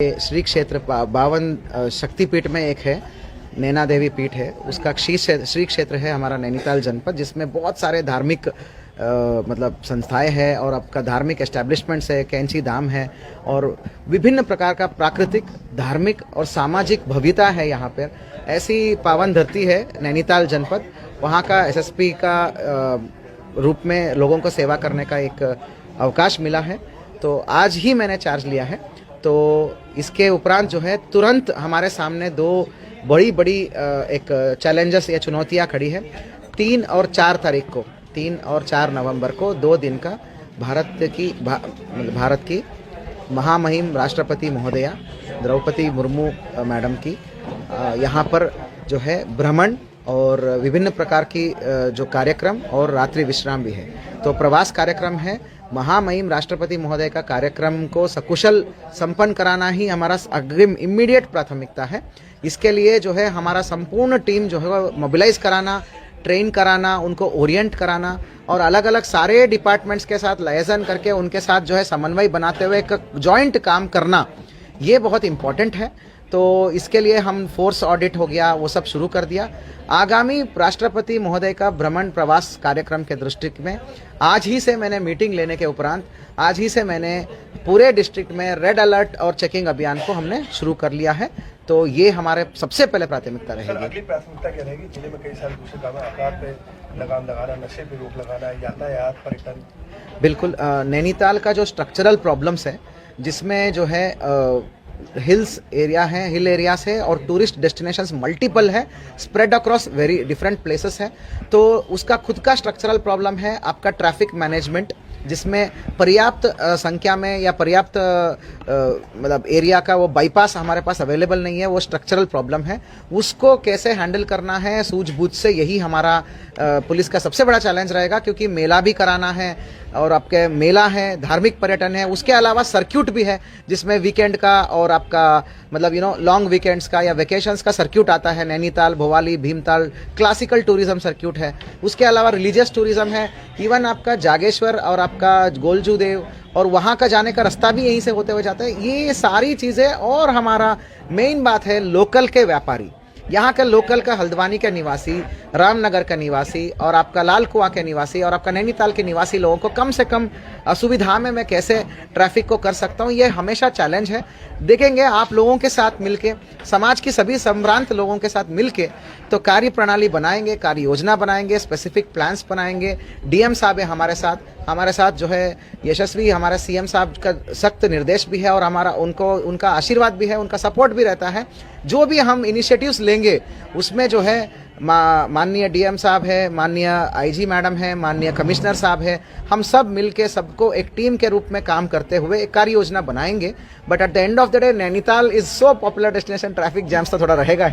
ये श्री क्षेत्र 52 शक्तिपीठ में एक है, नैना देवी पीठ है, उसका श्री क्षेत्र है हमारा नैनीताल जनपद, जिसमें बहुत सारे धार्मिक मतलब संस्थाएं हैं और आपका धार्मिक एस्टैब्लिशमेंट्स है, कैंची धाम है और विभिन्न प्रकार का प्राकृतिक, धार्मिक और सामाजिक भव्यता है। यहाँ पर ऐसी पावन धरती है नैनीताल जनपद, वहाँ का एसएसपी का रूप में लोगों को सेवा करने का एक अवकाश मिला है, तो आज ही मैंने चार्ज लिया है। तो इसके उपरांत जो है तुरंत हमारे सामने दो बड़ी एक चैलेंजेस या चुनौतियाँ खड़ी है। 3 और 4 तारीख को, 3 और 4 नवंबर को 2 दिन का भारत की महामहिम राष्ट्रपति महोदया द्रौपदी मुर्मू मैडम की यहाँ पर जो है भ्रमण और विभिन्न प्रकार की जो कार्यक्रम और रात्रि विश्राम भी है। तो प्रवास कार्यक्रम है, महामहिम राष्ट्रपति महोदय का कार्यक्रम को सकुशल संपन्न कराना ही हमारा अग्रिम इमीडिएट प्राथमिकता है। इसके लिए जो है हमारा संपूर्ण टीम जो है मोबिलाइज कराना, ट्रेन कराना, उनको ओरिएंट कराना और अलग अलग सारे डिपार्टमेंट्स के साथ लाइजन करके उनके साथ जो है समन्वय बनाते हुए एक जॉइंट काम करना, ये बहुत इम्पोर्टेंट है। तो इसके लिए हम फोर्स ऑडिट हो गया, वो सब शुरू कर दिया। आगामी राष्ट्रपति महोदय का भ्रमण प्रवास कार्यक्रम के दृष्टि में आज ही से मैंने मीटिंग लेने के उपरांत आज ही से मैंने पूरे डिस्ट्रिक्ट में रेड अलर्ट और चेकिंग अभियान को हमने शुरू कर लिया है। तो ये हमारे सबसे पहले प्राथमिकता रहेगी। अगली प्राथमिकता क्या रहेगी? जिले में कई सारे दूसरे काम, अपराध पे लगाम लगाना, नशे पे रोक लगाना, यातायात, पर्यटन। बिल्कुल, नैनीताल का जो स्ट्रक्चरल प्रॉब्लम्स है, जिसमें जो है हिल्स एरिया है, हिल एरियाज है और टूरिस्ट डेस्टिनेशंस मल्टीपल है, spread across very different places है। तो उसका खुद का स्ट्रक्चरल प्रॉब्लम है आपका ट्रैफिक मैनेजमेंट, जिसमें पर्याप्त संख्या में या पर्याप्त मतलब एरिया का वो बाईपास हमारे पास अवेलेबल नहीं है, वो स्ट्रक्चरल प्रॉब्लम है। उसको कैसे हैंडल करना है सूझबूझ से, यही हमारा पुलिस का सबसे बड़ा चैलेंज रहेगा, क्योंकि मेला भी कराना है और आपके मेला है, धार्मिक पर्यटन है, उसके अलावा सर्क्यूट भी है जिसमें वीकेंड का और आपका मतलब लॉन्ग वीकेंड्स का या वेकेशंस का सर्क्यूट आता है। Nainital, Bhowali, Bhimtal classical tourism circuit है। उसके अलावा रिलीजियस टूरिज्म है, इवन आपका जागेश्वर और आपका गोलजू देव और वहाँ का जाने का रास्ता भी यहीं से होते हुए जाता है। ये सारी चीज़ें और हमारा मेन बात है लोकल के व्यापारी, यहाँ का लोकल का हल्द्वानी के निवासी, रामनगर का निवासी और आपका लाल कुआं के निवासी और आपका नैनीताल के निवासी लोगों को कम से कम असुविधा में मैं कैसे ट्रैफिक को कर सकता हूँ, ये हमेशा चैलेंज है। देखेंगे आप लोगों के साथ मिलके, समाज की सभी संभ्रांत लोगों के साथ मिलके तो कार्य प्रणाली बनाएंगे, कार्य योजना बनाएंगे, स्पेसिफिक प्लान्स बनाएंगे। डीएम साहब है हमारे साथ जो है यशस्वी हमारे सीएम साहब का सख्त निर्देश भी है और हमारा उनका आशीर्वाद भी है, उनका सपोर्ट भी रहता है। जो भी हम इनिशिएटिव्स लेंगे उसमें जो है माननीय डीएम साहब है, माननीय आईजी मैडम है, माननीय कमिश्नर साहब है, हम सब मिलके सबको एक टीम के रूप में काम करते हुए एक कार्य योजना बनाएंगे। But at the end of the day Nainital is so popular destination, traffic jams तो थोड़ा रहेगा ही।